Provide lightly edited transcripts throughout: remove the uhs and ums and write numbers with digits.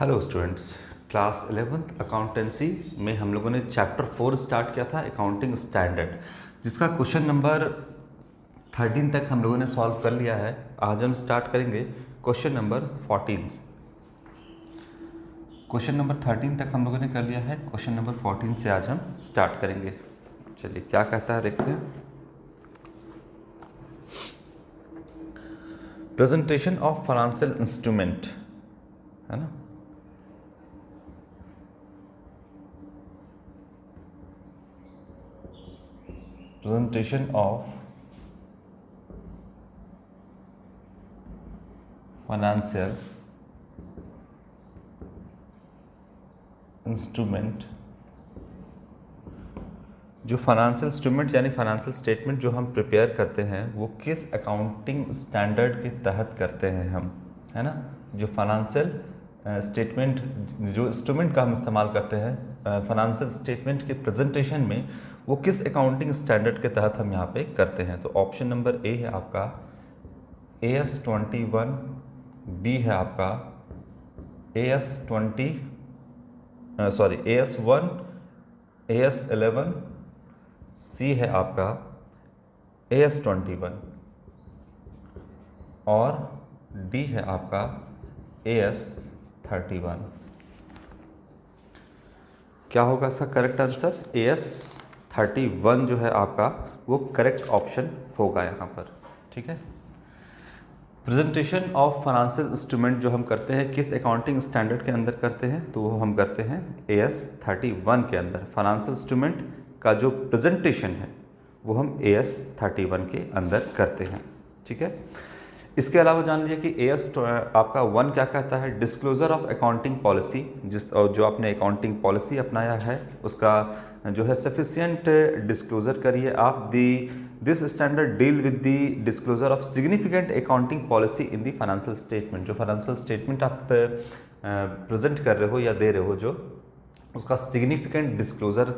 Hello students, class 11th accountancy में हम लोगों ने चैप्टर 4 स्टार्ट किया था, अकाउंटिंग स्टैंडर्ड, जिसका क्वेश्चन नंबर 13 तक हम लोगों ने सॉल्व कर लिया है। आज हम स्टार्ट करेंगे क्वेश्चन नंबर 14 से। क्वेश्चन नंबर 13 तक हम लोगों ने कर लिया है, क्वेश्चन नंबर 14 से आज हम स्टार्ट करेंगे। चलिए क्या कहता है देखते हैं। प्रेजेंटेशन ऑफ फाइनेंशियल इंस्ट्रूमेंट, है ना। Presentation of financial इंस्ट्रूमेंट, जो फाइनेंशियल इंस्ट्रूमेंट यानी फाइनेंशियल स्टेटमेंट जो हम प्रिपेयर करते हैं वो किस अकाउंटिंग स्टैंडर्ड के तहत करते हैं हम, है ना। जो फाइनेंशियल स्टेटमेंट, जो इंस्ट्रूमेंट का हम इस्तेमाल करते हैं फाइनेंशियल स्टेटमेंट के प्रेजेंटेशन में, वो किस अकाउंटिंग स्टैंडर्ड के तहत हम यहाँ पे करते हैं। तो ऑप्शन नंबर ए है आपका AS21, बी है आपका AS1, AS11, सी है आपका AS21 और डी है आपका AS31। क्या होगा इसका करेक्ट आंसर? AS31 जो है आपका वो करेक्ट ऑप्शन होगा यहाँ पर, ठीक है। प्रेजेंटेशन ऑफ फाइनेंशियल इंस्ट्रूमेंट जो हम करते हैं किस अकाउंटिंग स्टैंडर्ड के अंदर करते हैं, तो वो हम करते हैं AS31 के अंदर। फाइनेंशियल इंस्ट्रूमेंट का जो प्रेजेंटेशन है वो हम AS31 के अंदर करते हैं, ठीक है। इसके अलावा जान लीजिए कि AS आपका 1 क्या कहता है, डिस्क्लोजर ऑफ अकाउंटिंग पॉलिसी, जो आपने अकाउंटिंग पॉलिसी अपनाया है उसका जो है सफिशिएंट डिस्क्लोजर करिए आप। This standard deal with the disclosure of significant accounting policy in the financial statement. जो फाइनेंशियल स्टेटमेंट आप प्रेजेंट कर रहे हो या दे रहे हो, जो उसका सिग्निफिकेंट डिस्क्लोजर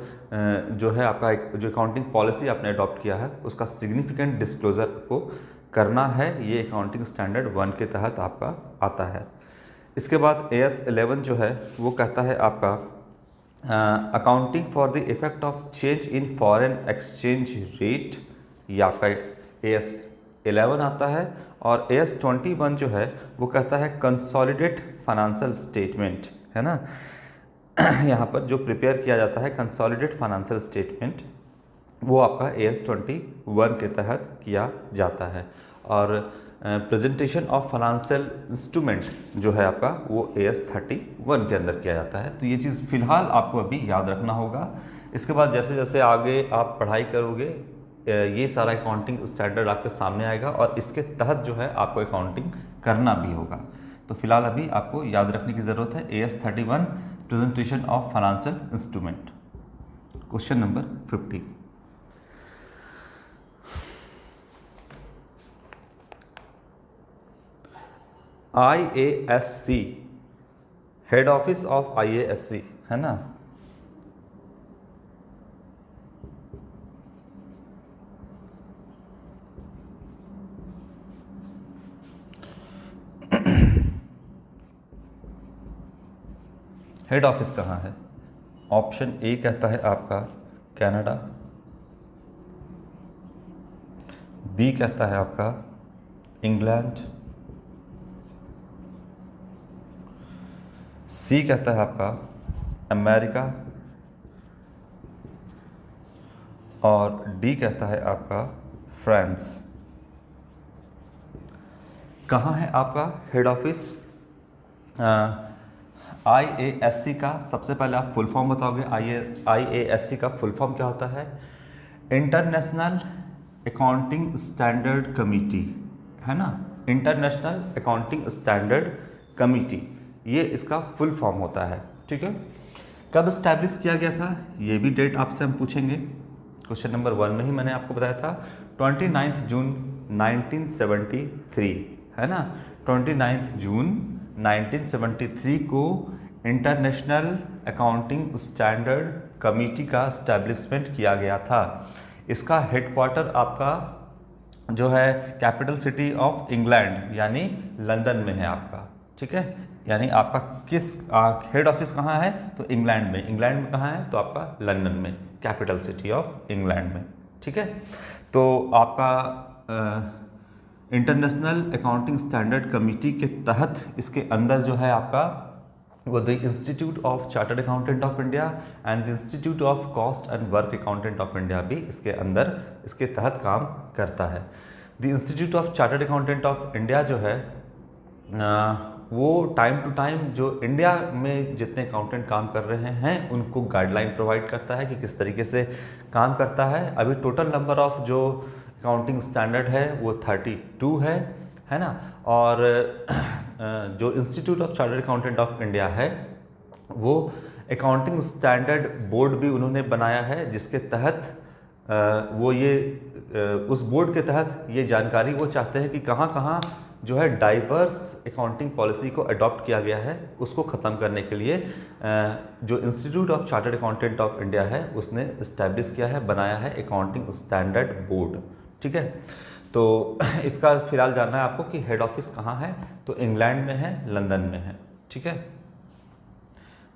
जो है आपका जो अकाउंटिंग पॉलिसी आपने अडॉप्ट किया है उसका सिग्निफिकेंट डिस्क्लोजर को करना है, ये अकाउंटिंग स्टैंडर्ड 1 के तहत आपका आता है। इसके बाद AS11 जो है वो कहता है आपका accounting for the effect of change in foreign exchange rate, ये आपका AS11 आता है। और AS21 जो है वो कहता है कंसोलिडेट फाइनेंशियल स्टेटमेंट, है ना। यहाँ पर जो प्रिपेयर किया जाता है कंसोलिडेट फाइनेंशियल स्टेटमेंट, वो आपका AS21 के तहत किया जाता है। और प्रेजेंटेशन ऑफ फाइनेंशियल इंस्ट्रूमेंट जो है आपका वो AS31 के अंदर किया जाता है। तो ये चीज़ फिलहाल आपको अभी याद रखना होगा। इसके बाद जैसे जैसे आगे आप पढ़ाई करोगे ये सारा अकाउंटिंग स्टैंडर्ड आपके सामने आएगा और इसके तहत जो है आपको अकाउंटिंग करना भी होगा। तो फिलहाल अभी आपको याद रखने की ज़रूरत है AS31 presentation of financial instrument. Question number 50, IASC, head office of IASC, है ना। हेड ऑफिस कहाँ है? ऑप्शन ए कहता है आपका कनाडा, बी कहता है आपका इंग्लैंड, सी कहता है आपका अमेरिका और डी कहता है आपका फ्रांस। कहाँ है आपका हेड ऑफिस? IASC का सबसे पहले आप फुल फॉर्म बताओगे। IASC का फुल फॉर्म क्या होता है? इंटरनेशनल अकाउंटिंग स्टैंडर्ड कमिटी, है ना। इंटरनेशनल अकाउंटिंग स्टैंडर्ड कमिटी, ये इसका फुल फॉर्म होता है, ठीक है। कब इस्टेब्लिश किया गया था ये भी डेट आपसे हम पूछेंगे। क्वेश्चन नंबर 1 में ही मैंने आपको बताया था 29 जून 1973, है ना। 29 जून 1973 को इंटरनेशनल अकाउंटिंग स्टैंडर्ड कमिटी का इस्टेब्लिशमेंट किया गया था। इसका हेडक्वार्टर आपका जो है कैपिटल सिटी ऑफ इंग्लैंड यानी लंदन में है आपका, ठीक है। यानी आपका किस हेड ऑफिस कहाँ है, तो इंग्लैंड में। इंग्लैंड में कहाँ है, तो आपका लंदन में, कैपिटल सिटी ऑफ इंग्लैंड में। ठीक है, तो आपका इंटरनेशनल अकाउंटिंग स्टैंडर्ड कमेटी के तहत इसके अंदर जो है आपका वो the institute of chartered accountant of India and the institute of cost and work accountant of India भी इसके अंदर इसके तहत काम करता है। The institute of chartered accountant of India जो है वो टाइम टू टाइम जो इंडिया में जितने अकाउंटेंट काम कर रहे हैं उनको गाइडलाइन प्रोवाइड करता है कि किस तरीके से काम करता है। अभी टोटल नंबर ऑफ जो अकाउंटिंग स्टैंडर्ड है वो 32 है ना। और जो institute of chartered accountant of India है वो अकाउंटिंग स्टैंडर्ड बोर्ड भी उन्होंने बनाया है, जिसके तहत वो ये उस बोर्ड के तहत ये जानकारी वो चाहते हैं कि कहाँ कहाँ जो है डाइवर्स अकाउंटिंग पॉलिसी को अडॉप्ट किया गया है, उसको ख़त्म करने के लिए जो institute of chartered accountant of India है उसने इस्टेब्लिश किया है, बनाया है अकाउंटिंग स्टैंडर्ड बोर्ड। ठीक है, तो इसका फिलहाल जानना है आपको कि हेड ऑफिस कहाँ है, तो इंग्लैंड में है, लंदन में है। ठीक है,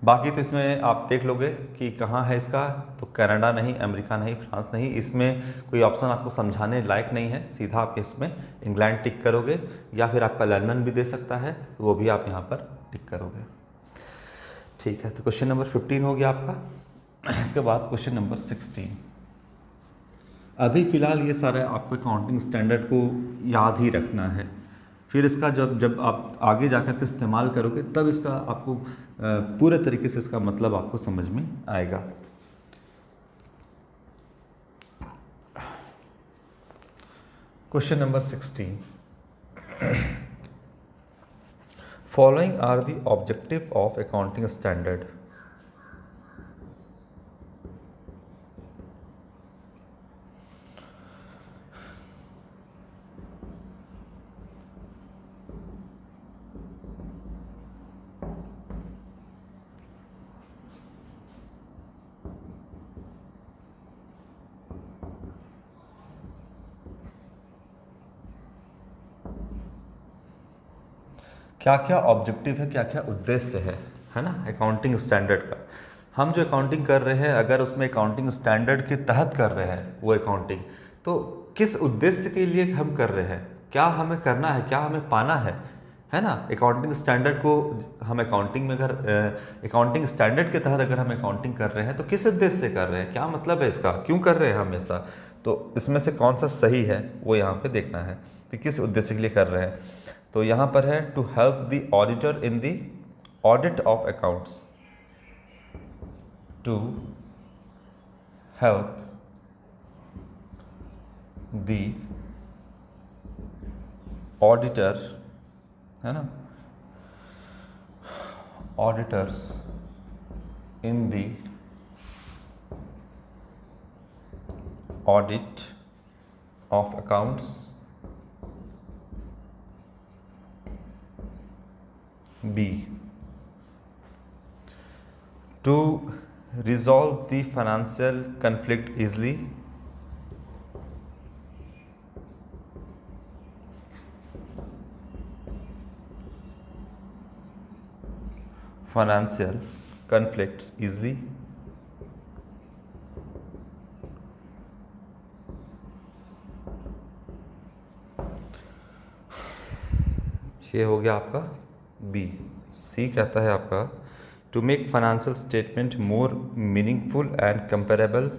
बाकी तो इसमें आप देख लोगे कि कहाँ है इसका, तो कनाडा नहीं, अमेरिका नहीं, फ्रांस नहीं, इसमें कोई ऑप्शन आपको समझाने लायक नहीं है, सीधा आप इसमें इंग्लैंड टिक करोगे या फिर आपका लंदन भी दे सकता है, तो वो भी आप यहाँ पर टिक करोगे। ठीक है, तो क्वेश्चन नंबर 15 हो गया आपका। इसके बाद क्वेश्चन नंबर 16। अभी फ़िलहाल ये सारा आपको अकाउंटिंग स्टैंडर्ड को याद ही रखना है, फिर इसका जब आप आगे जाकर के इस्तेमाल करोगे तब इसका आपको पूरे तरीके से इसका मतलब आपको समझ में आएगा। Question number 16। Following are the objective of accounting standard. क्या क्या ऑब्जेक्टिव है, क्या क्या उद्देश्य है ना अकाउंटिंग स्टैंडर्ड का। हम जो अकाउंटिंग कर रहे हैं अगर उसमें अकाउंटिंग स्टैंडर्ड के तहत कर रहे हैं वो अकाउंटिंग, तो किस उद्देश्य के लिए हम कर रहे हैं, क्या हमें करना है, क्या हमें पाना है ना। अकाउंटिंग स्टैंडर्ड को हम अकाउंटिंग में अगर अकाउंटिंग स्टैंडर्ड के तहत अगर हम अकाउंटिंग कर रहे हैं तो किस उद्देश्य से कर रहे हैं, क्या मतलब है इसका, क्यों कर रहे हैं हम ऐसा, तो इसमें से कौन सा सही है वो यहाँ पे देखना है कि किस उद्देश्य के लिए कर रहे हैं। तो यहाँ पर है to help the auditor in the audit of accounts, to help the auditor, है ना, auditors in the audit of accounts. B, to resolve the financial conflict easily, financial conflicts easily, ये हो गया आपका बी। सी कहता है आपका to make financial statement more meaningful and comparable,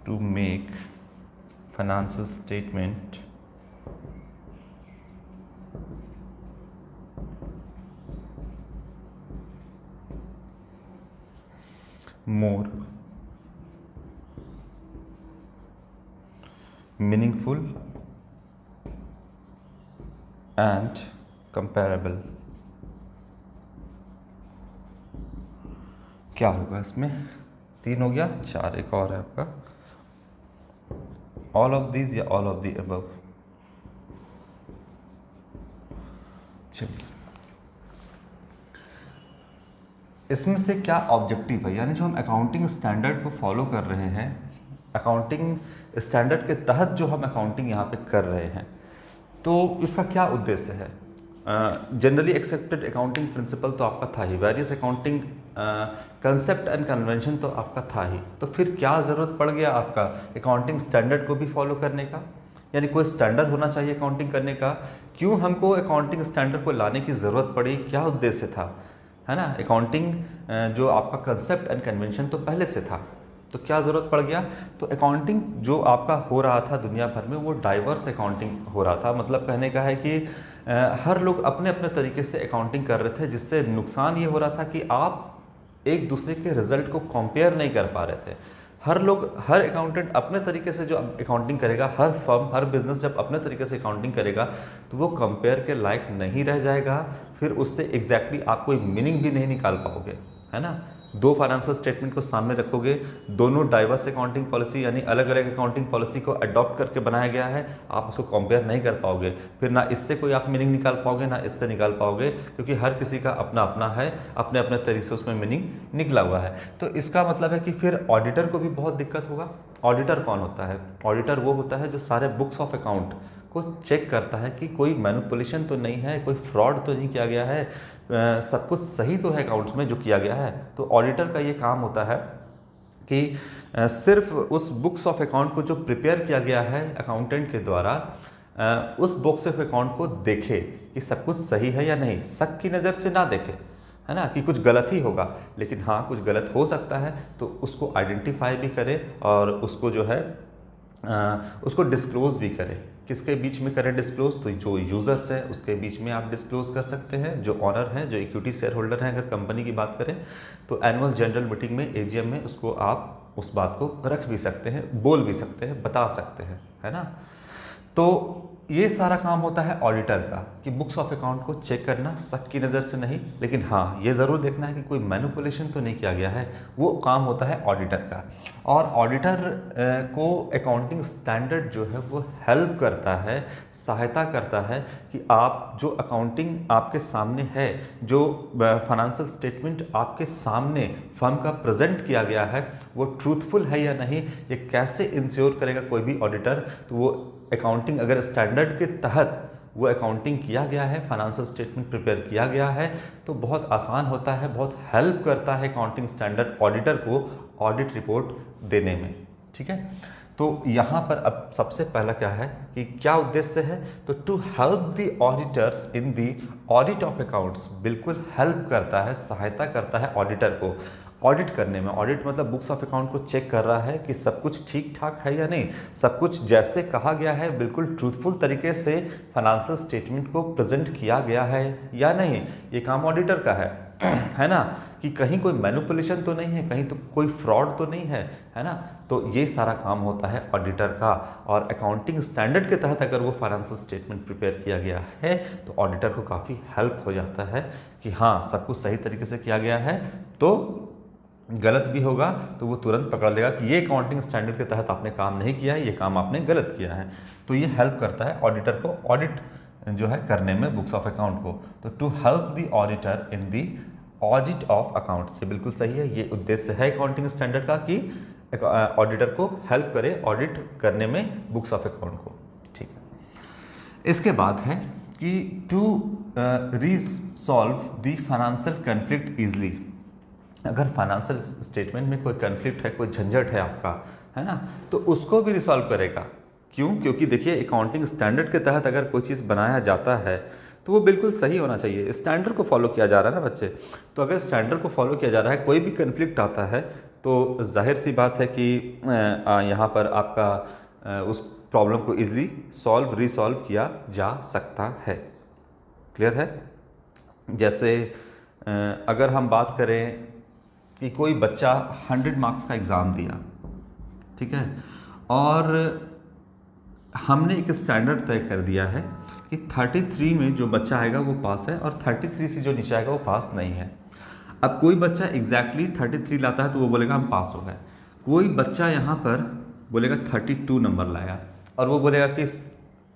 to make financial statement more meaningful and comparable. क्या होगा इसमें, 3 हो गया, 4 एक और है आपका, ऑल ऑफ दीज या ऑल ऑफ दी अबव। चलिए, इसमें से क्या ऑब्जेक्टिव है, यानी जो हम अकाउंटिंग स्टैंडर्ड को फॉलो कर रहे हैं, अकाउंटिंग स्टैंडर्ड के तहत जो हम अकाउंटिंग यहाँ पे कर रहे हैं, तो इसका क्या उद्देश्य है। जनरली एक्सेप्टेड अकाउंटिंग प्रिंसिपल तो आपका था ही, various accounting concept and convention तो आपका था ही, तो फिर क्या ज़रूरत पड़ गया आपका अकाउंटिंग स्टैंडर्ड को भी फॉलो करने का, यानी कोई स्टैंडर्ड होना चाहिए अकाउंटिंग करने का। क्यों हमको अकाउंटिंग स्टैंडर्ड को लाने की ज़रूरत पड़ी, क्या उद्देश्य था, है ना। अकाउंटिंग जो आपका कंसेप्ट एंड कन्वेंशन तो पहले से था, तो क्या ज़रूरत पड़ गया, तो अकाउंटिंग जो आपका हो रहा था दुनिया भर में वो डाइवर्स अकाउंटिंग हो रहा था। मतलब कहने का है कि हर लोग अपने अपने तरीके से अकाउंटिंग कर रहे थे, जिससे नुकसान ये हो रहा था कि आप एक दूसरे के रिजल्ट को कंपेयर नहीं कर पा रहे थे। हर लोग, हर अकाउंटेंट अपने तरीके से जो अकाउंटिंग करेगा, हर फर्म, हर बिजनेस जब अपने तरीके से अकाउंटिंग करेगा तो वो कंपेयर के लायक नहीं रह जाएगा, फिर उससे एग्जैक्टली आप कोई मीनिंग भी नहीं निकाल पाओगे, है ना। दो फाइनेंशियल स्टेटमेंट को सामने रखोगे, दोनों डाइवर्स अकाउंटिंग पॉलिसी यानी अलग अलग अकाउंटिंग पॉलिसी को अडॉप्ट करके बनाया गया है, आप उसको कंपेयर नहीं कर पाओगे, फिर ना इससे कोई आप मीनिंग निकाल पाओगे ना इससे निकाल पाओगे, क्योंकि हर किसी का अपना अपना है, अपने अपने तरीके से उसमें मीनिंग निकला हुआ है। तो इसका मतलब है कि फिर ऑडिटर को भी बहुत दिक्कत होगा। ऑडिटर कौन होता है, ऑडिटर वो होता है जो सारे बुक्स ऑफ अकाउंट को चेक करता है कि कोई मैनिपुलेशन तो नहीं है, कोई फ्रॉड तो नहीं किया गया है, सब कुछ सही तो है अकाउंट्स में जो किया गया है। तो ऑडिटर का ये काम होता है कि सिर्फ उस बुक्स ऑफ अकाउंट को जो प्रिपेयर किया गया है अकाउंटेंट के द्वारा, उस बुक्स ऑफ अकाउंट को देखे कि सब कुछ सही है या नहीं, शक की नज़र से ना देखे, है ना, कि कुछ गलत ही होगा, लेकिन हाँ कुछ गलत हो सकता है, तो उसको आइडेंटिफाई भी करे और उसको जो है उसको डिस्क्लोज़ भी करे। किसके बीच में करें डिस्क्लोज, तो जो यूज़र्स है उसके बीच में आप डिस्क्लोज कर सकते हैं, जो ऑनर है, जो इक्विटी शेयर होल्डर हैं अगर कंपनी की बात करें, तो एनुअल जनरल मीटिंग में, एजीएम में, उसको आप उस बात को रख भी सकते हैं, बोल भी सकते हैं, बता सकते हैं, है ना। तो ये सारा काम होता है ऑडिटर का कि बुक्स ऑफ अकाउंट को चेक करना, शक की नज़र से नहीं, लेकिन हाँ ये ज़रूर देखना है कि कोई मैनिपुलेशन तो नहीं किया गया है, वो काम होता है ऑडिटर का। और ऑडिटर को अकाउंटिंग स्टैंडर्ड जो है वो हेल्प करता है, सहायता करता है कि आप जो अकाउंटिंग आपके सामने है, जो फाइनेंशियल स्टेटमेंट आपके सामने फर्म का प्रेजेंट किया गया है वो ट्रूथफुल है या नहीं, ये कैसे इंश्योर करेगा कोई भी ऑडिटर। तो वो अकाउंटिंग अगर स्टैंडर्ड के तहत वो अकाउंटिंग किया गया है, फाइनेंशियल स्टेटमेंट प्रिपेयर किया गया है, तो बहुत आसान होता है, बहुत हेल्प करता है अकाउंटिंग स्टैंडर्ड ऑडिटर को ऑडिट रिपोर्ट देने में, ठीक है। तो यहाँ पर अब सबसे पहला क्या है कि क्या उद्देश्य है, तो to help the auditors in the audit of accounts, बिल्कुल हेल्प करता है, सहायता करता है ऑडिटर को ऑडिट करने में। ऑडिट मतलब बुक्स ऑफ अकाउंट को चेक कर रहा है कि सब कुछ ठीक ठाक है या नहीं, सब कुछ जैसे कहा गया है बिल्कुल ट्रूथफुल तरीके से फाइनेंशियल स्टेटमेंट को प्रेजेंट किया गया है या नहीं, ये काम ऑडिटर का है ना, कि कहीं कोई मैनिपुलेशन तो नहीं है, कहीं तो कोई फ्रॉड तो नहीं है ना। तो ये सारा काम होता है ऑडिटर का, और अकाउंटिंग स्टैंडर्ड के तहत अगर वो फाइनेंशियल स्टेटमेंट प्रिपेयर किया गया है तो ऑडिटर को काफ़ी हेल्प हो जाता है कि हाँ सब कुछ सही तरीके से किया गया है, तो गलत भी होगा तो वो तुरंत पकड़ लेगा कि ये अकाउंटिंग स्टैंडर्ड के तहत आपने काम नहीं किया है, ये काम आपने गलत किया है। तो ये हेल्प करता है ऑडिटर को ऑडिट जो है करने में बुक्स ऑफ अकाउंट को। तो to help the auditor in the audit of accounts, ये बिल्कुल सही है, ये उद्देश्य है अकाउंटिंग स्टैंडर्ड का कि ऑडिटर को हेल्प करे ऑडिट करने में बुक्स ऑफ अकाउंट को, ठीक है। इसके बाद है कि to resolve the financial conflict easily, अगर फाइनेंशियल स्टेटमेंट में कोई कन्फ्लिक्ट है, कोई झंझट है आपका, है ना, तो उसको भी रिसॉल्व करेगा। क्यों, क्योंकि देखिए अकाउंटिंग स्टैंडर्ड के तहत अगर कोई चीज़ बनाया जाता है तो वो बिल्कुल सही होना चाहिए, स्टैंडर्ड को फॉलो किया जा रहा है ना बच्चे। तो अगर स्टैंडर्ड को फॉलो किया जा रहा है, कोई भी कन्फ्लिक्ट आता है तो जाहिर सी बात है कि यहाँ पर आपका उस प्रॉब्लम को ईजिली रिसॉल्व किया जा सकता है। क्लियर है। जैसे अगर हम बात करें कि कोई बच्चा 100 मार्क्स का एग्ज़ाम दिया, ठीक है, और हमने एक स्टैंडर्ड तय कर दिया है कि 33 में जो बच्चा आएगा वो पास है और 33 से जो नीचे आएगा वो पास नहीं है। अब कोई बच्चा एग्जैक्टली 33 लाता है तो वो बोलेगा हम पास हो गए, कोई बच्चा यहाँ पर बोलेगा 32 नंबर लाया और वो बोलेगा कि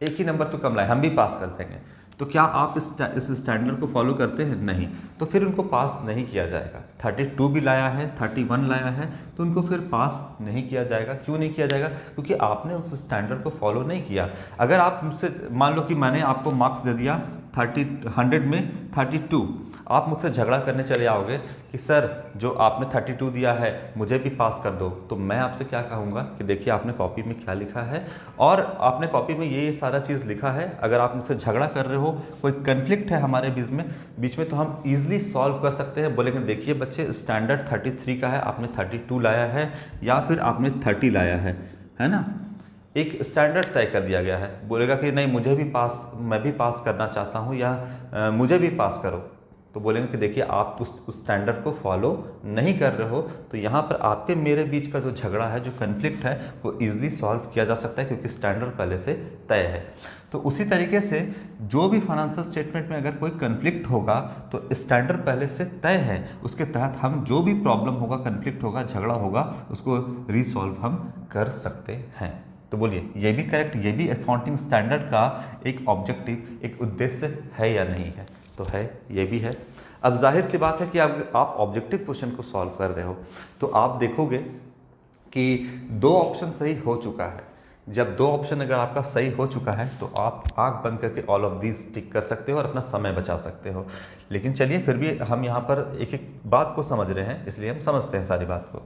एक ही नंबर तो कम लाया, हम भी पास कर देंगे। तो क्या आप इस स्टैंडर्ड को फॉलो करते हैं? नहीं, तो फिर उनको पास नहीं किया जाएगा। 32 भी लाया है, 31 लाया है, तो उनको फिर पास नहीं किया जाएगा। क्यों नहीं किया जाएगा? क्योंकि आपने उस स्टैंडर्ड को फॉलो नहीं किया। अगर आप मुझसे मान लो कि मैंने आपको मार्क्स दे दिया 100 में 32, आप मुझसे झगड़ा करने चले आओगे कि सर जो आपने 32 दिया है मुझे भी पास कर दो, तो मैं आपसे क्या कहूँगा कि देखिए आपने कॉपी में क्या लिखा है और आपने कॉपी में ये सारा चीज़ लिखा है। अगर आप मुझसे झगड़ा कर रहे हो, कोई कन्फ्लिक्ट है हमारे बीच में तो हम ईजिली सॉल्व कर सकते हैं। बोलेंगे देखिए बच्चे स्टैंडर्ड 33 का है, आपने 32 लाया है या फिर आपने 30 लाया है ना, एक स्टैंडर्ड तय कर दिया गया है। बोलेगा कि नहीं मुझे भी पास, मैं भी पास करना चाहता हूँ या मुझे भी पास करो, तो बोलेंगे कि देखिए आप उस स्टैंडर्ड को फॉलो नहीं कर रहे हो, तो यहाँ पर आपके मेरे बीच का जो झगड़ा है, जो कन्फ्लिक्ट है, वो ईजिली सॉल्व किया जा सकता है क्योंकि स्टैंडर्ड पहले से तय है। तो उसी तरीके से जो भी फाइनेंशियल स्टेटमेंट में अगर कोई कन्फ्लिक्ट होगा तो स्टैंडर्ड पहले से तय है, उसके तहत हम जो भी प्रॉब्लम होगा, कन्फ्लिक्ट होगा, झगड़ा होगा, उसको रिसॉल्व हम कर सकते हैं। तो बोलिए ये भी करेक्ट, ये भी अकाउंटिंग स्टैंडर्ड का एक ऑब्जेक्टिव, एक उद्देश्य है या नहीं है? तो है, ये भी है। अब जाहिर सी बात है कि आप ऑब्जेक्टिव क्वेश्चन को सॉल्व कर रहे हो तो आप देखोगे कि 2 ऑप्शन सही हो चुका है। जब 2 ऑप्शन अगर आपका सही हो चुका है तो आप आंख बंद करके ऑल ऑफ दीज टिक कर सकते हो और अपना समय बचा सकते हो। लेकिन चलिए फिर भी हम यहाँ पर एक एक बात को समझ रहे हैं, इसलिए हम समझते हैं सारी बात को।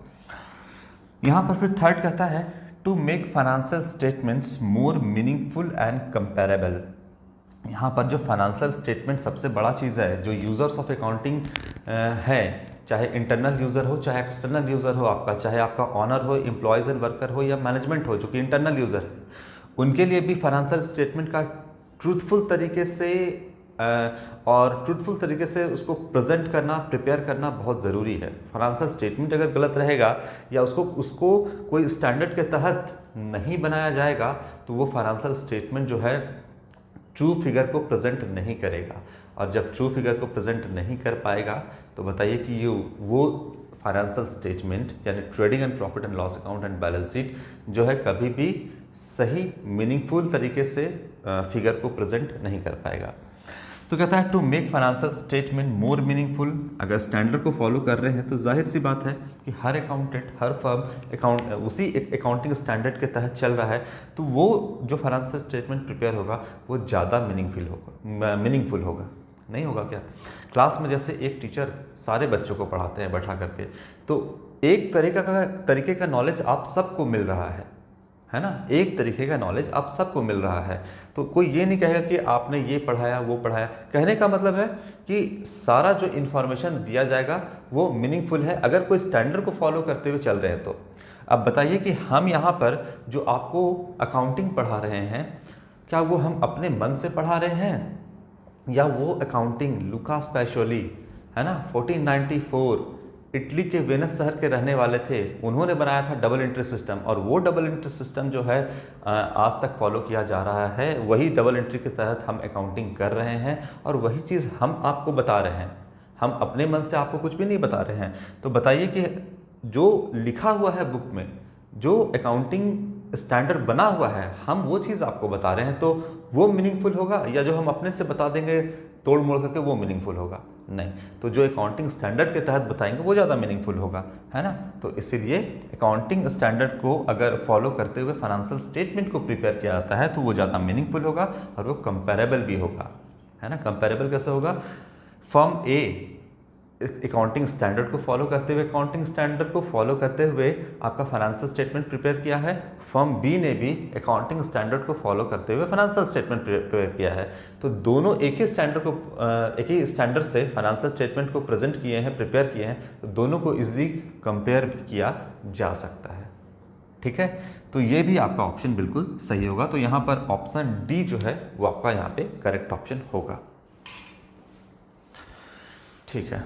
यहाँ पर फिर थर्ड कहता है to make financial statements more meaningful and comparable. यहाँ पर जो फाइनेंशियल स्टेटमेंट सबसे बड़ा चीज़ है, जो यूज़र्स ऑफ अकाउंटिंग है, चाहे इंटरनल यूज़र हो चाहे एक्सटर्नल यूज़र हो आपका, चाहे आपका ऑनर हो, एम्प्लॉयज़ एंड वर्कर हो या मैनेजमेंट हो जो कि इंटरनल यूज़र है, उनके लिए भी फाइनेंशियल स्टेटमेंट का ट्रूथफुल तरीके से उसको प्रेजेंट करना, प्रिपेयर करना बहुत ज़रूरी है। फाइनेंशियल स्टेटमेंट अगर गलत रहेगा या उसको कोई स्टैंडर्ड के तहत नहीं बनाया जाएगा तो वो फाइनेंशियल स्टेटमेंट जो है ट्रू फिगर को प्रेजेंट नहीं करेगा, और जब ट्रू फिगर को प्रेजेंट नहीं कर पाएगा तो बताइए कि वो फाइनेंशियल स्टेटमेंट यानी trading and profit and loss account and balance sheet जो है कभी भी सही मीनिंगफुल तरीके से फिगर को प्रेजेंट नहीं कर पाएगा। तो कहता है to make financial statement more meaningful. अगर स्टैंडर्ड को फॉलो कर रहे हैं तो जाहिर सी बात है कि हर अकाउंटेंट, हर फर्म उसी अकाउंटिंग स्टैंडर्ड के तहत चल रहा है, तो वो जो फाइनेंशियल स्टेटमेंट प्रिपेयर होगा वो ज़्यादा मीनिंगफुल होगा। नहीं होगा क्या? क्लास में जैसे एक टीचर सारे बच्चों को पढ़ाते हैं बैठा करके, तो एक तरीके का नॉलेज आप सबको मिल रहा है ना, एक तरीके का नॉलेज आप सबको मिल रहा है। तो कोई ये नहीं कहेगा कि आपने ये पढ़ाया वो पढ़ाया। कहने का मतलब है कि सारा जो इन्फॉर्मेशन दिया जाएगा वो मीनिंगफुल है अगर कोई स्टैंडर्ड को फॉलो करते हुए चल रहे हैं तो। अब बताइए कि हम यहाँ पर जो आपको अकाउंटिंग पढ़ा रहे हैं, क्या वो हम अपने मन से पढ़ा रहे हैं या वो अकाउंटिंग लुकास पैशोली है ना, 1494 इटली के वेनिस शहर के रहने वाले थे, उन्होंने बनाया था डबल एंट्री सिस्टम, और वो डबल एंट्री सिस्टम जो है आज तक फॉलो किया जा रहा है। वही डबल एंट्री के तहत हम अकाउंटिंग कर रहे हैं और वही चीज़ हम आपको बता रहे हैं। हम अपने मन से आपको कुछ भी नहीं बता रहे हैं। तो बताइए कि जो लिखा हुआ है बुक में, जो अकाउंटिंग स्टैंडर्ड बना हुआ है, हम वो चीज़ आपको बता रहे हैं, तो वो मीनिंगफुल होगा या जो हम अपने से बता देंगे तोड़ मोड़ करके वो मीनिंगफुल होगा? नहीं। तो जो अकाउंटिंग स्टैंडर्ड के तहत बताएंगे वो ज़्यादा मीनिंगफुल होगा, है ना। तो इसीलिए अकाउंटिंग स्टैंडर्ड को अगर फॉलो करते हुए फाइनेंशियल स्टेटमेंट को प्रिपेयर किया जाता है तो वो ज़्यादा मीनिंगफुल होगा और वो कंपेरेबल भी होगा, है ना। कंपेरेबल कैसे होगा? फर्म ए अकाउंटिंग स्टैंडर्ड को फॉलो करते हुए आपका फाइनेंशियल स्टेटमेंट प्रिपेयर किया है, फर्म बी ने भी अकाउंटिंग स्टैंडर्ड को फॉलो करते हुए फाइनेंशियल स्टेटमेंट प्रिपेयर किया है। तो दोनों एक ही स्टैंडर्ड से फाइनेंशियल स्टेटमेंट को प्रेजेंट किए हैं, प्रिपेयर किए हैं, तो दोनों को इजीली कंपेयर भी किया जा सकता है। ठीक है, तो ये भी आपका ऑप्शन बिल्कुल सही होगा। तो यहाँ पर ऑप्शन डी जो है वो आपका यहाँ पे करेक्ट ऑप्शन होगा। ठीक है,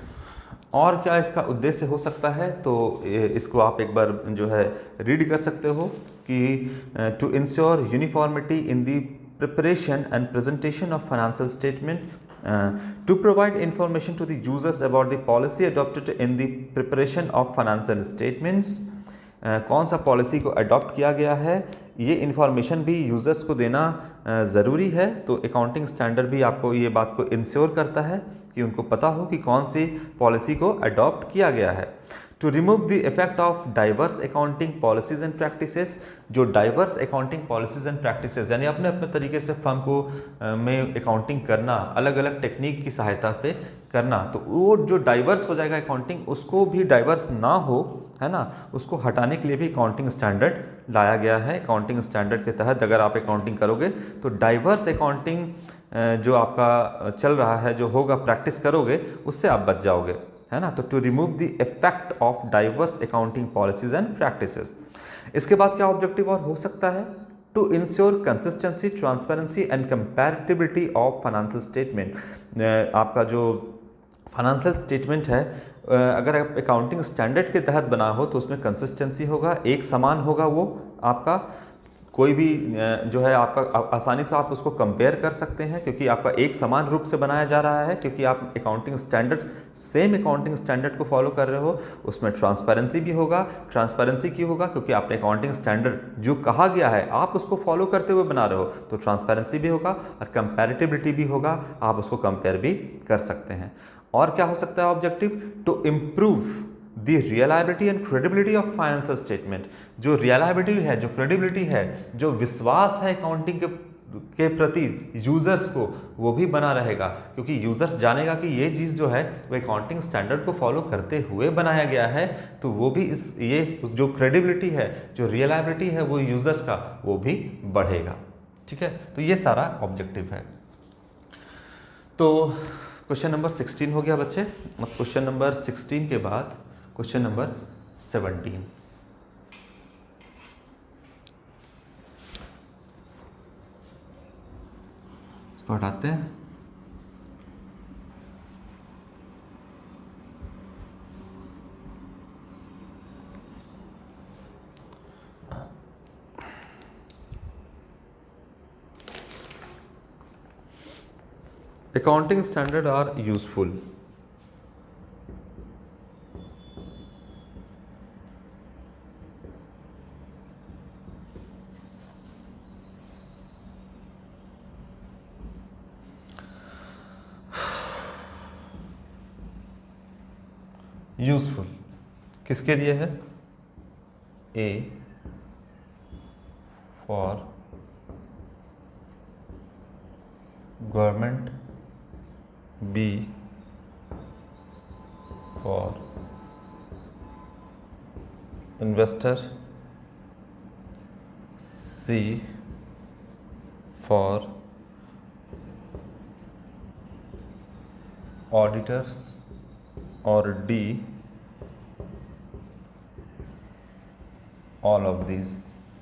और क्या इसका उद्देश्य हो सकता है? तो इसको आप एक बार जो है रीड कर सकते हो कि to ensure uniformity in the preparation and presentation of financial statement, to provide information to the users about the policy adopted in the preparation of financial statements. कौन सा पॉलिसी को अडॉप्ट किया गया है, ये इन्फॉर्मेशन भी यूज़र्स को देना ज़रूरी है। तो अकाउंटिंग स्टैंडर्ड भी आपको ये बात को इंश्योर करता है कि उनको पता हो कि कौन सी पॉलिसी को अडॉप्ट किया गया है। To remove the effect of diverse accounting policies and practices. जो diverse accounting policies and practices यानी अपने अपने तरीके से फर्म को में अकाउंटिंग करना, अलग अलग टेक्निक की सहायता से करना, तो वो जो डाइवर्स हो जाएगा अकाउंटिंग, उसको भी डाइवर्स ना हो, है ना, उसको हटाने के लिए भी अकाउंटिंग स्टैंडर्ड लाया गया है। अकाउंटिंग स्टैंडर्ड के तहत अगर आप अकाउंटिंग करोगे तो डाइवर्स अकाउंटिंग जो आपका चल रहा है, जो होगा, प्रैक्टिस करोगे, उससे आप बच जाओगे, है ना। तो to remove the effect of diverse accounting policies and practices. इसके बाद क्या ऑब्जेक्टिव और हो सकता है? To ensure consistency, transparency and comparability of financial statement. आपका जो फाइनेंशियल स्टेटमेंट है, अगर आप अकाउंटिंग स्टैंडर्ड के तहत बना हो तो उसमें कंसिस्टेंसी होगा, एक समान होगा, वो आपका कोई भी जो है आपका आसानी से आप उसको कंपेयर कर सकते हैं क्योंकि आपका एक समान रूप से बनाया जा रहा है, क्योंकि आप accounting standard, same accounting standard को फॉलो कर रहे हो। उसमें ट्रांसपेरेंसी भी होगा। ट्रांसपेरेंसी क्यों होगा? क्योंकि आपने अकाउंटिंग स्टैंडर्ड जो कहा गया है आप उसको फॉलो करते हुए बना रहे हो, तो ट्रांसपेरेंसी भी होगा और कंपेरेटिबिलिटी भी होगा, आप उसको कंपेयर भी कर सकते हैं। और क्या हो सकता है objective? To improve the reliability and credibility of financial statement. जो रियलाइबिलिटी है, जो क्रेडिबिलिटी है, जो विश्वास है अकाउंटिंग के प्रति यूजर्स को, वो भी बना रहेगा, क्योंकि यूजर्स जानेगा कि ये चीज़ जो है वो अकाउंटिंग स्टैंडर्ड को फॉलो करते हुए बनाया गया है, तो वो भी ये जो क्रेडिबिलिटी है, जो रियलाइबिलिटी है, वो यूजर्स का वो भी बढ़ेगा। ठीक है, तो ये सारा ऑब्जेक्टिव है। तो क्वेश्चन नंबर 16 हो गया बच्चे। अब क्वेश्चन नंबर 16 के बाद क्वेश्चन नंबर 17। इसको हटाते हैं। Accounting standards are useful. Useful किसके लिए है? A for government, B for investor, C for auditors और D all of this.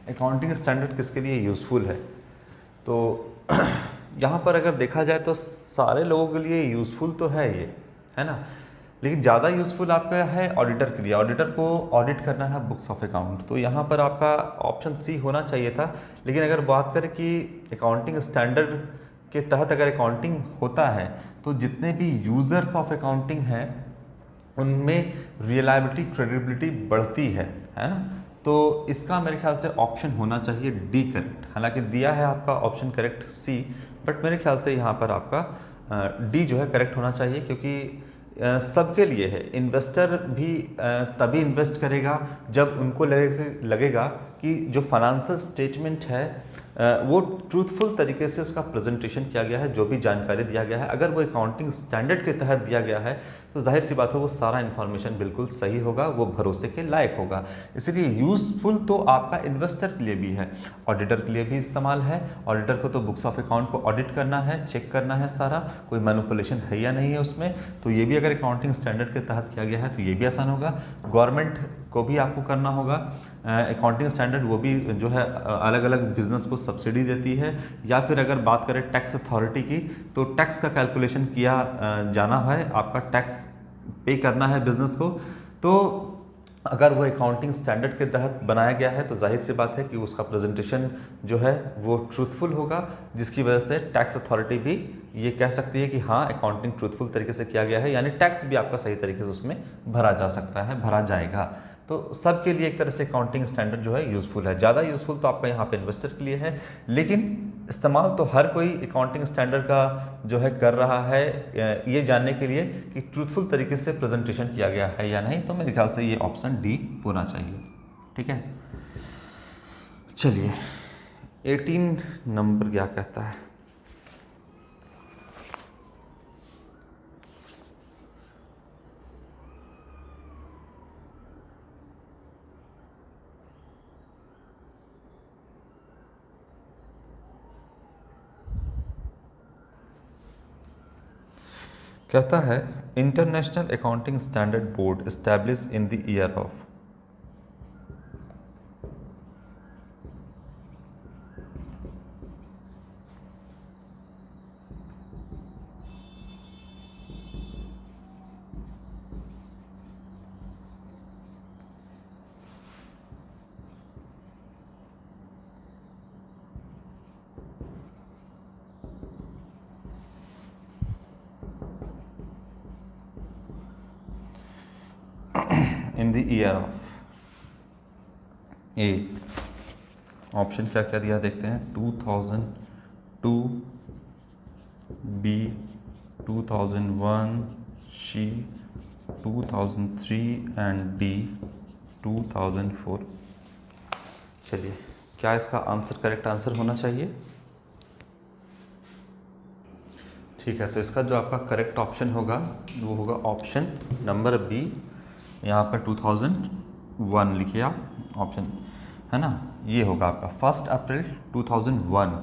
Accounting standard किसके लिए यूज़फुल है? तो यहाँ पर अगर देखा जाए तो सारे लोगों के लिए यूज़फुल तो है ये, है ना, लेकिन ज़्यादा यूज़फुल आपका है ऑडिटर के लिए। ऑडिटर को ऑडिट करना है बुक्स ऑफ अकाउंट, तो यहाँ पर आपका ऑप्शन सी होना चाहिए था। लेकिन अगर बात करें कि अकाउंटिंग स्टैंडर्ड के तहत अगर अकाउंटिंग होता है तो जितने भी यूज़र्स ऑफ अकाउंटिंग हैं उनमें रियलाइबिलिटी, क्रेडिबिलिटी बढ़ती है ना। तो इसका मेरे ख्याल से ऑप्शन होना चाहिए डी करेक्ट। हालांकि दिया है आपका ऑप्शन करेक्ट सी, बट मेरे ख्याल से यहाँ पर आपका डी जो है करेक्ट होना चाहिए, क्योंकि सबके लिए है। इन्वेस्टर भी तभी इन्वेस्ट करेगा जब उनको लगेगा कि जो फाइनेंशियल स्टेटमेंट है वो ट्रूथफुल तरीके से उसका प्रेजेंटेशन किया गया है, जो भी जानकारी दिया गया है, अगर वो अकाउंटिंग स्टैंडर्ड के तहत दिया गया है तो जाहिर सी बात है वो सारा इन्फॉर्मेशन बिल्कुल सही होगा, वो भरोसे के लायक होगा। इसलिए यूज़फुल तो आपका इन्वेस्टर के लिए भी है, ऑडिटर के लिए भी इस्तेमाल है। ऑडिटर को तो बुक्स ऑफ अकाउंट को ऑडिट करना है, चेक करना है सारा, कोई मैनिपुलेशन है या नहीं है उसमें, तो ये भी अगर अकाउंटिंग स्टैंडर्ड के तहत किया गया है तो ये भी आसान होगा। गवर्नमेंट को भी आपको करना होगा अकाउंटिंग स्टैंडर्ड, वो भी जो है अलग अलग बिजनेस को सब्सिडी देती है। या फिर अगर बात करें टैक्स अथॉरिटी की, तो टैक्स का कैलकुलेशन किया जाना है, आपका टैक्स पे करना है बिजनेस को, तो अगर वो अकाउंटिंग स्टैंडर्ड के तहत बनाया गया है तो जाहिर सी बात है कि उसका प्रेजेंटेशन जो है वो ट्रूथफुल होगा, जिसकी वजह से टैक्स अथॉरिटी भी ये कह सकती है कि हाँ अकाउंटिंग ट्रूथफुल तरीके से किया गया है, यानी टैक्स भी आपका सही तरीके से उसमें भरा जा सकता है, भरा जाएगा। तो सबके लिए एक तरह से अकाउंटिंग स्टैंडर्ड जो है यूज़फुल है। ज़्यादा यूज़फुल तो आपका यहाँ पे इन्वेस्टर के लिए है, लेकिन इस्तेमाल तो हर कोई अकाउंटिंग स्टैंडर्ड का जो है कर रहा है ये जानने के लिए कि ट्रूथफुल तरीके से प्रेजेंटेशन किया गया है या नहीं, तो मेरे ख्याल से ये ऑप्शन डी होना चाहिए। ठीक है, चलिए 18 नंबर क्या कहता है। कहता है international accounting standard board establish in the year of. In the year of, A option क्या क्या दिया देखते हैं, 2002, बी 2001, सी 2003 एंड डी 2004। चलिए, क्या इसका आंसर करेक्ट आंसर होना चाहिए? ठीक है, तो इसका जो आपका करेक्ट ऑप्शन होगा वो होगा ऑप्शन नंबर बी। यहाँ पर 2001 लिखिए आप, ऑप्शन है ना, ये होगा आपका। 1 अप्रैल 2001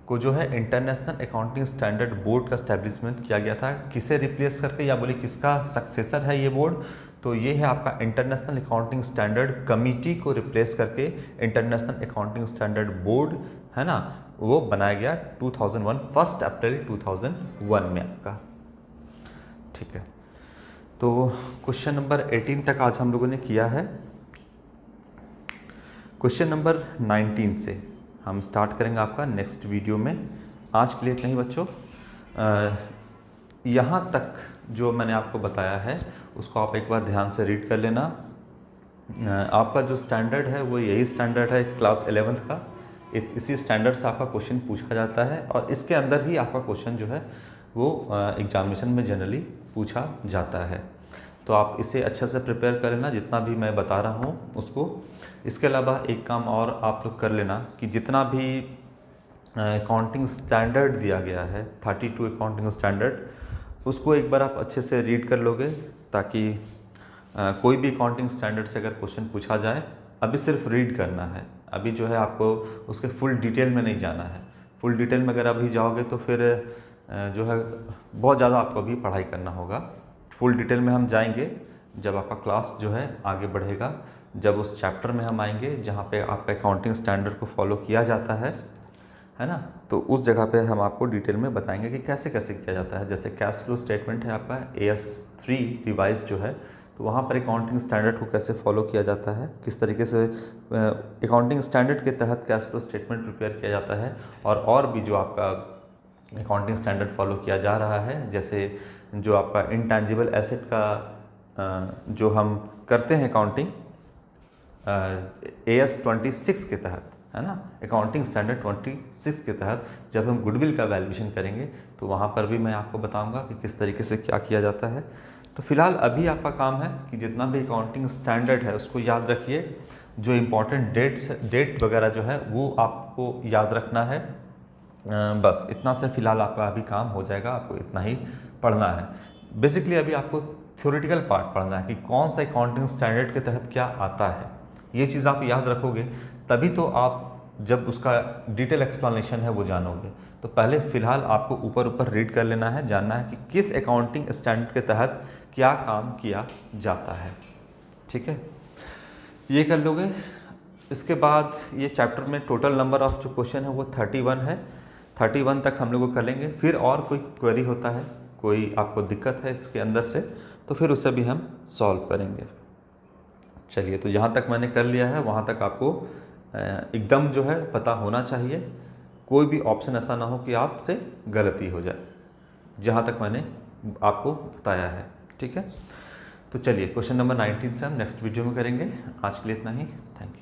को जो है इंटरनेशनल अकाउंटिंग स्टैंडर्ड बोर्ड का स्टैब्लिशमेंट किया गया था। किसे रिप्लेस करके, या बोले किसका सक्सेसर है ये बोर्ड? तो ये है आपका इंटरनेशनल अकाउंटिंग स्टैंडर्ड कमेटी को रिप्लेस करके इंटरनेशनल अकाउंटिंग स्टैंडर्ड बोर्ड है ना, वो बनाया गया 2001, 1 अप्रैल 2001 में आपका। ठीक है, तो क्वेश्चन नंबर 18 तक आज हम लोगों ने किया है। क्वेश्चन नंबर 19 से हम स्टार्ट करेंगे आपका नेक्स्ट वीडियो में। आज के लिए इतना ही बच्चों। यहाँ तक जो मैंने आपको बताया है उसको आप एक बार ध्यान से रीड कर लेना। आपका जो स्टैंडर्ड है वो यही स्टैंडर्ड है क्लास 11th का। इसी स्टैंडर्ड से आपका क्वेश्चन पूछा जाता है और इसके अंदर ही आपका क्वेश्चन जो है वो एग्जामिनेशन में जनरली पूछा जाता है। तो आप इसे अच्छे से प्रिपेयर कर लेना जितना भी मैं बता रहा हूँ उसको। इसके अलावा एक काम और आप लोग कर लेना कि जितना भी अकाउंटिंग स्टैंडर्ड दिया गया है 32 अकाउंटिंग स्टैंडर्ड, उसको एक बार आप अच्छे से रीड कर लोगे, ताकि कोई भी अकाउंटिंग स्टैंडर्ड से अगर क्वेश्चन पूछा जाए, अभी सिर्फ रीड करना है। अभी जो है आपको उसके फुल डिटेल में नहीं जाना है। फुल डिटेल में अगर अभी जाओगे तो फिर जो है बहुत ज़्यादा आपको अभी पढ़ाई करना होगा। फुल डिटेल में हम जाएंगे जब आपका क्लास जो है आगे बढ़ेगा, जब उस चैप्टर में हम आएंगे जहाँ पे आपका अकाउंटिंग स्टैंडर्ड को फॉलो किया जाता है ना, तो उस जगह पे हम आपको डिटेल में बताएंगे कि कैसे कैसे किया जाता है। जैसे कैश फ्लो स्टेटमेंट है आपका AS3 रिवाइज जो है, तो वहाँ पर अकाउंटिंग स्टैंडर्ड को कैसे फॉलो किया जाता है, किस तरीके से अकाउंटिंग स्टैंडर्ड के तहत कैश फ्लो स्टेटमेंट प्रिपेयर किया जाता है, और भी जो आपका अकाउंटिंग स्टैंडर्ड फॉलो किया जा रहा है। जैसे जो आपका इंटैंजिबल एसेट का जो हम करते हैं अकाउंटिंग AS26 के तहत, है ना, अकाउंटिंग स्टैंडर्ड 26 के तहत जब हम गुडविल का वैल्यूएशन करेंगे तो वहाँ पर भी मैं आपको बताऊंगा कि किस तरीके से क्या किया जाता है। तो फिलहाल अभी आपका काम है कि जितना भी अकाउंटिंग स्टैंडर्ड है उसको याद रखिए। जो इम्पोर्टेंट डेट वगैरह जो है वो आपको याद रखना है। बस इतना से फिलहाल आपका अभी काम हो जाएगा। आपको इतना ही पढ़ना है। बेसिकली अभी आपको थ्योरेटिकल पार्ट पढ़ना है कि कौन सा अकाउंटिंग स्टैंडर्ड के तहत क्या आता है। ये चीज़ आप याद रखोगे तभी तो आप जब उसका डिटेल एक्सप्लेनेशन है वो जानोगे। तो पहले फ़िलहाल आपको ऊपर ऊपर रीड कर लेना है, जानना है कि किस अकाउंटिंग स्टैंडर्ड के तहत क्या काम किया जाता है। ठीक है, ये कर लोगे। इसके बाद ये चैप्टर में टोटल नंबर ऑफ जो क्वेश्चन है वो 31 है। 31 तक हम लोग कर लेंगे। फिर और कोई क्वेरी होता है, कोई आपको दिक्कत है इसके अंदर से, तो फिर उसे भी हम सॉल्व करेंगे। चलिए, तो जहाँ तक मैंने कर लिया है वहाँ तक आपको एकदम जो है पता होना चाहिए। कोई भी ऑप्शन ऐसा ना हो कि आपसे गलती हो जाए, जहाँ तक मैंने आपको बताया है। ठीक है, तो चलिए क्वेश्चन नंबर 19 से हम नेक्स्ट वीडियो में करेंगे। आज के लिए इतना ही। Thank you.